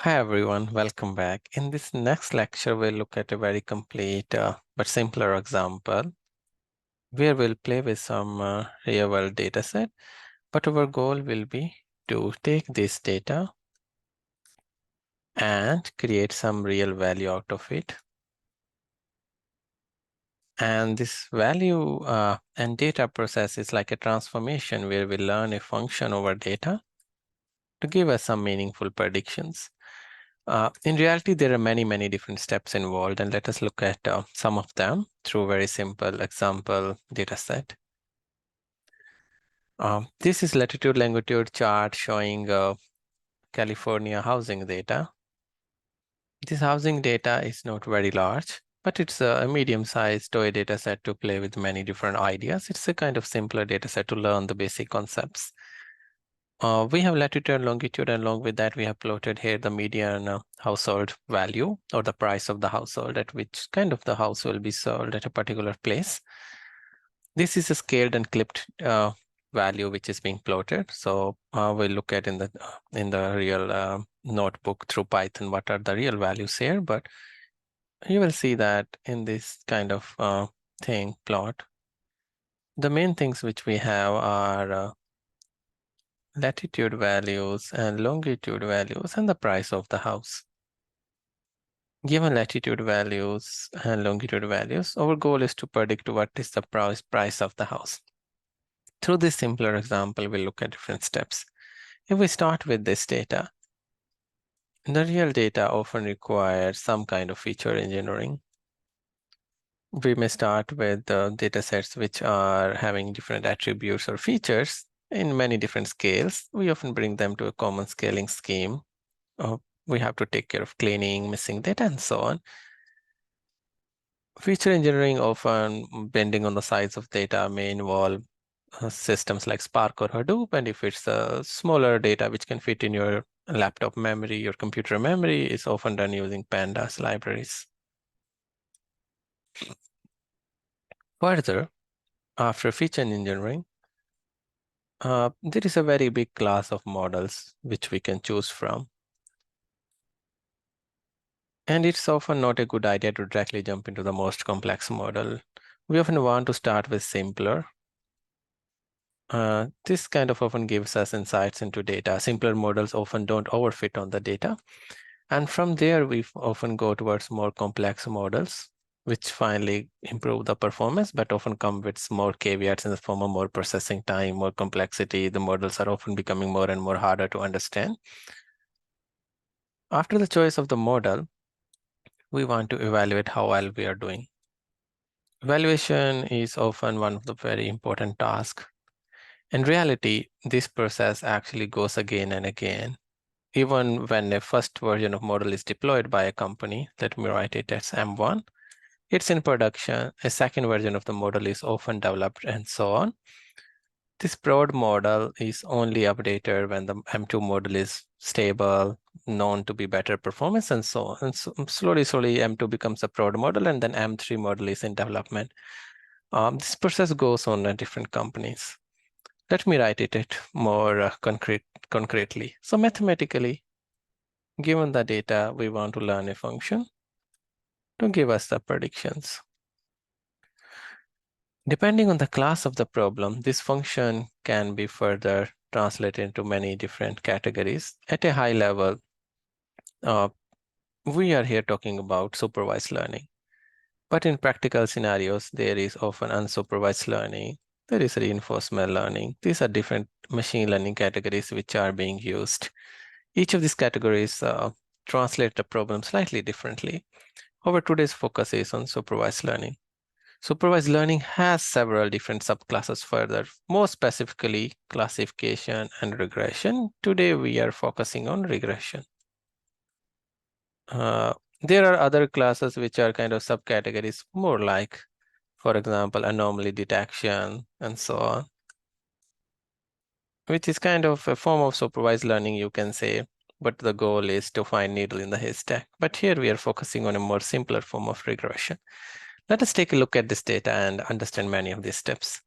Hi everyone, welcome back. In this next lecture, we'll look at a very complete but simpler example where we'll play with some real-world data set, but our goal will be to take this data and create some real value out of it. And this value and data process is like a transformation where we learn a function over data to give us some meaningful predictions. In reality, there are many different steps involved, and let us look at some of them through a very simple example data set. This is latitude longitude chart showing California housing data. This housing data is not very large, but it's a medium-sized toy data set to play with many different ideas. It's a kind of simpler data set to learn the basic concepts. We have latitude and longitude, and along with that, we have plotted here the median household value or the price of the household at which kind of the house will be sold at a particular place. This is a scaled and clipped value which is being plotted. So we'll look at in the real notebook through Python what are the real values here, but you will see that in this kind of plot, the main things which we have are latitude values and longitude values and the price of the house. Given latitude values and longitude values, our goal is to predict what is the price of the house. Through this simpler example, we'll look at different steps. If we start with this data, the real data often requires some kind of feature engineering. We may start with data sets which are having different attributes or features in many different scales. We often bring them to a common scaling scheme. We have to take care of cleaning, missing data, and so on. Feature engineering, often bending on the size of data, may involve systems like Spark or Hadoop. And if it's a smaller data which can fit in your laptop memory, your computer memory, is often done using Pandas libraries. Further, after feature engineering, there is a very big class of models which we can choose from. And it's often not a good idea to directly jump into the most complex model. We often want to start with simpler. This kind of often gives us insights into data. Simpler models often don't overfit on the data. And from there, we often go towards more complex models, which finally improve the performance, but often come with more caveats in the form of more processing time, more complexity. The models are often becoming more and more harder to understand. After the choice of the model, we want to evaluate how well we are doing. Evaluation is often one of the very important tasks. In reality, this process actually goes again and again. Even when a first version of model is deployed by a company, let me write it as M1, it's in production, a second version of the model is often developed, and so on. This prod model is only updated when the M2 model is stable, known to be better performance, and so on. And so slowly, M2 becomes a prod model, and then M3 model is in development. This process goes on at different companies. Let me write it more concretely. So mathematically, given the data, we want to learn a function to give us the predictions. Depending on the class of the problem, this function can be further translated into many different categories. At a high level, we are here talking about supervised learning. But in practical scenarios, there is often unsupervised learning. There is reinforcement learning. These are different machine learning categories which are being used. Each of these categories translate the problem slightly differently. However, today's focus is on supervised learning. Supervised learning has several different subclasses further, more specifically classification and regression. Today, we are focusing on regression. There are other classes which are kind of subcategories, more like, for example, anomaly detection and so on, which is kind of a form of supervised learning, you can say, but the goal is to find needle in the haystack. But here we are focusing on a more simpler form of regression. Let us take a look at this data and understand many of these steps.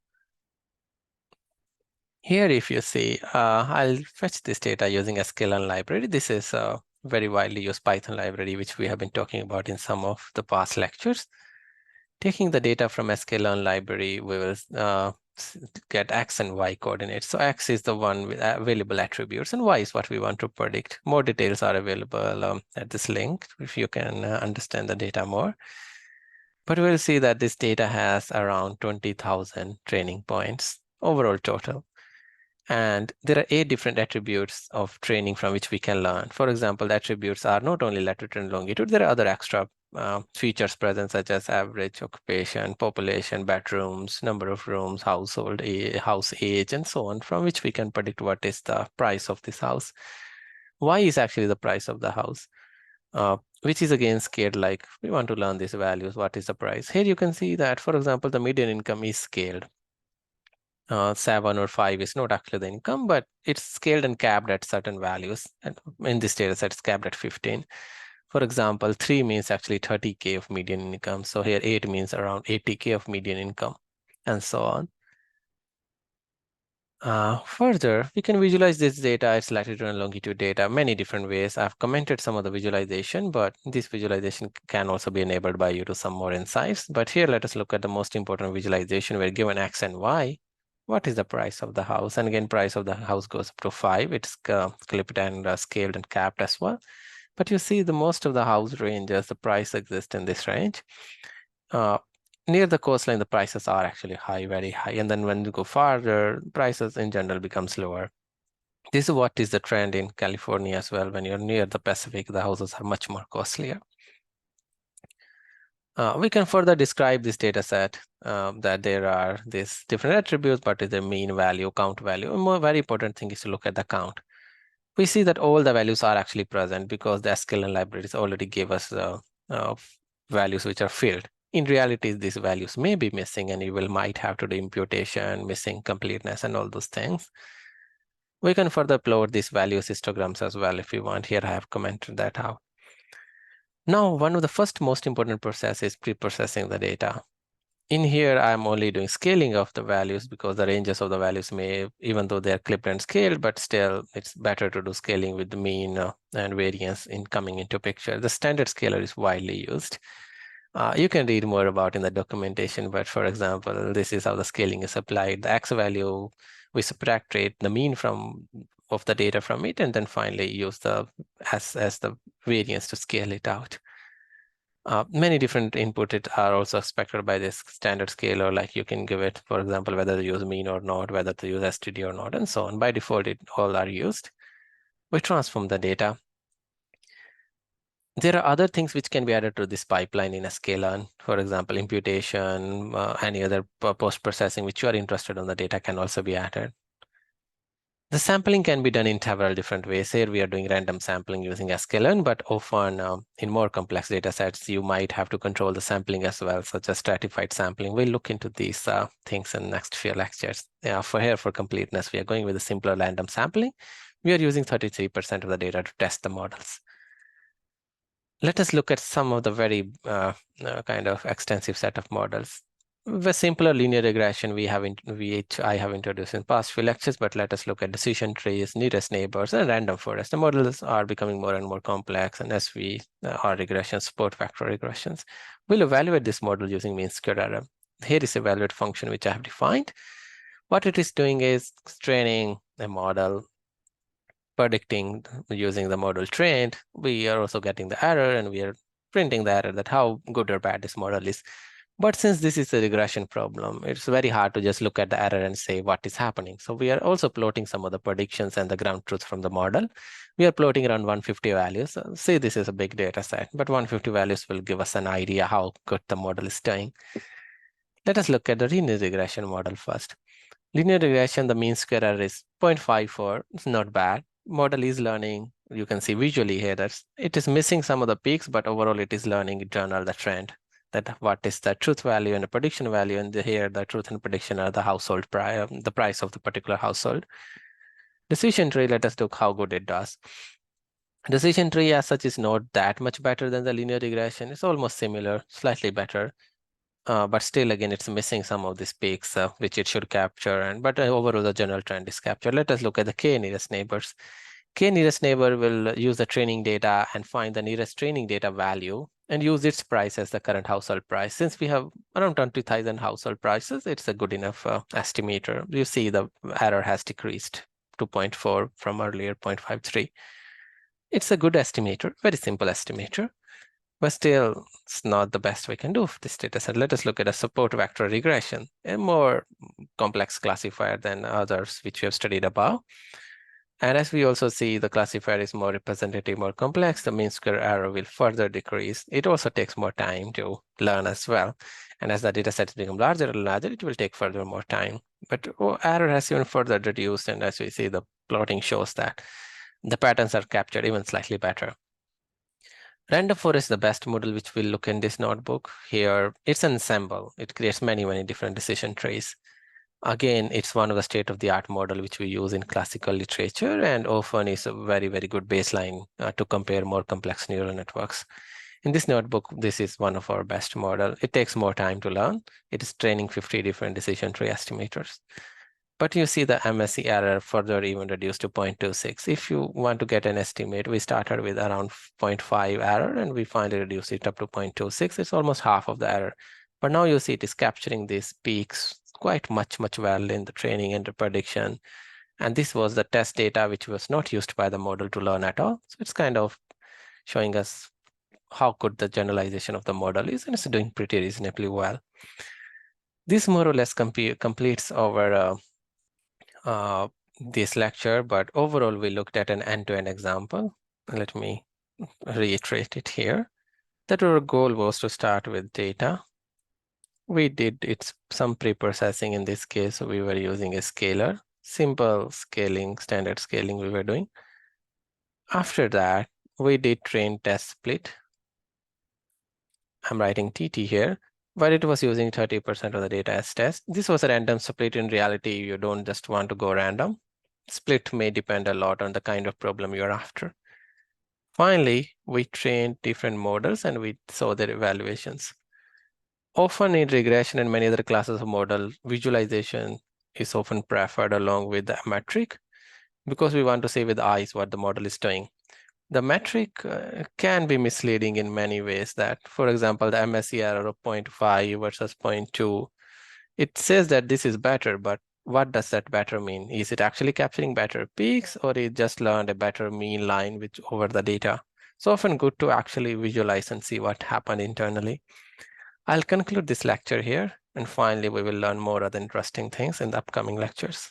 Here, if you see, I'll fetch this data using a sklearn library. This is very widely used Python library, which we have been talking about in some of the past lectures. Taking the data from sklearn library, we will get X and Y coordinates. So X is the one with available attributes and Y is what we want to predict. More details are available at this link if you can understand the data more. But we'll see that this data has around 20,000 training points overall total. And there are 8 different attributes of training from which we can learn. For example, the attributes are not only latitude and longitude, there are other extra features present such as average occupation, population, bedrooms, number of rooms, household house age, and so on, from which we can predict what is the price of this house. Y is actually the price of the house, which is again scaled like we want to learn these values. What is the price? Here you can see that, for example, the median income is scaled. 7 or 5 is not actually the income, but it's scaled and capped at certain values. And in this data set, it's capped at 15. For example, 3 means actually 30K of median income. So here 8 means around 80K of median income, and so on. Further, we can visualize this data, its latitude and longitude data, many different ways. I've commented some of the visualization, but this visualization can also be enabled by you to some more insights. But here, let us look at the most important visualization where given X and Y, what is the price of the house? And again, price of the house goes up to 5. It's clipped and scaled and capped as well. But you see the most of the house ranges, the price exists in this range. Near the coastline, the prices are actually high, very high. And then when you go farther, prices in general becomes lower. This is what is the trend in California as well. When you're near the Pacific, the houses are much more costlier. We can further describe this data set that there are these different attributes, but is the mean value, count value. A more very important thing is to look at the count. We see that all the values are actually present because the sklearn libraries already gave us values which are filled. In reality, these values may be missing and you might have to do imputation, missing completeness, and all those things. We can further plot these value histograms as well if you want. Here I have commented that out. Now, one of the first most important process is pre-processing the data. In here, I'm only doing scaling of the values because the ranges of the values may, even though they're clipped and scaled, but still it's better to do scaling with the mean and variance in coming into picture. The standard scaler is widely used. You can read more about in the documentation, but for example, this is how the scaling is applied. The X value, we subtract the mean of the data from it, and then finally use the as the variance to scale it out. Many different inputs are also expected by this standard scaler, like you can give it, for example, whether to use mean or not, whether to use STD or not, and so on. By default, it all are used. We transform the data. There are other things which can be added to this pipeline in sklearn. For example, imputation, any other post-processing which you are interested in the data can also be added. The sampling can be done in several different ways. Here we are doing random sampling using sklearn, but often in more complex data sets, you might have to control the sampling as well, such as stratified sampling. We'll look into these things in the next few lectures. For completeness, we are going with a simpler random sampling. We are using 33% of the data to test the models. Let us look at some of the very kind of extensive set of models. The simpler linear regression I have introduced in past few lectures, but let us look at decision trees, nearest neighbors, and random forest. The models are becoming more and more complex, and as we our regressions support vector regressions. We'll evaluate this model using mean square error. Here is evaluate function which I have defined. What it is doing is training a model, predicting using the model trained. We are also getting the error, and we are printing the error, that how good or bad this model is. But since this is a regression problem, it's very hard to just look at the error and say what is happening. So we are also plotting some of the predictions and the ground truth from the model. We are plotting around 150 values. Say this is a big data set, but 150 values will give us an idea how good the model is doing. Let us look at the linear regression model first. Linear regression, the mean square error is 0.54. It's not bad. Model is learning. You can see visually here that it is missing some of the peaks, but overall it is learning in general the trend, that what is the truth value and the prediction value, and here the truth and prediction are the household price, the price of the particular household. Decision tree, let us look how good it does. Decision tree as such is not that much better than the linear regression. It's almost similar, slightly better. But still, again, it's missing some of these peaks, which it should capture. But overall, the general trend is captured. Let us look at the k nearest neighbors. K-nearest neighbor will use the training data and find the nearest training data value and use its price as the current household price. Since we have around 20,000 household prices, it's a good enough estimator. You see the error has decreased to 0.4 from earlier 0.53. It's a good estimator, very simple estimator, but still it's not the best we can do for this data set. Let us look at a support vector regression, a more complex classifier than others which we have studied above. And as we also see, the classifier is more representative, more complex, the mean square error will further decrease. It also takes more time to learn as well. And as the data sets become larger and larger, it will take further more time. But error has even further reduced. And as we see, the plotting shows that the patterns are captured even slightly better. Random forest is the best model which we'll look in this notebook. Here, it's an ensemble. It creates many different decision trees. Again, it's one of the state-of-the-art model which we use in classical literature and often is a very good baseline to compare more complex neural networks. In this notebook, this is one of our best model. It takes more time to learn. It is training 50 different decision tree estimators. But you see the MSE error further even reduced to 0.26. If you want to get an estimate, we started with around 0.5 error and we finally reduced it up to 0.26. It's almost half of the error. But now you see it is capturing these peaks quite much well in the training and the prediction. And this was the test data which was not used by the model to learn at all. So it's kind of showing us how good the generalization of the model is, and it's doing pretty reasonably well. This more or less completes our this lecture, but overall we looked at an end-to-end example. Let me reiterate it here, that our goal was to start with data. We did some pre-processing in this case, so we were using a scaler, simple scaling, standard scaling we were doing. After that, we did train test split. I'm writing TT here, but it was using 30% of the data as test. This was a random split. In reality, you don't just want to go random. Split may depend a lot on the kind of problem you're after. Finally, we trained different models and we saw their evaluations. Often in regression and many other classes of model, visualization is often preferred along with the metric because we want to see with eyes what the model is doing. The metric can be misleading in many ways that, for example, the MSE error of 0.5 versus 0.2, it says that this is better, but what does that better mean? Is it actually capturing better peaks, or it just learned a better mean line over the data? It's often good to actually visualize and see what happened internally. I'll conclude this lecture here, and finally we will learn more other interesting things in the upcoming lectures.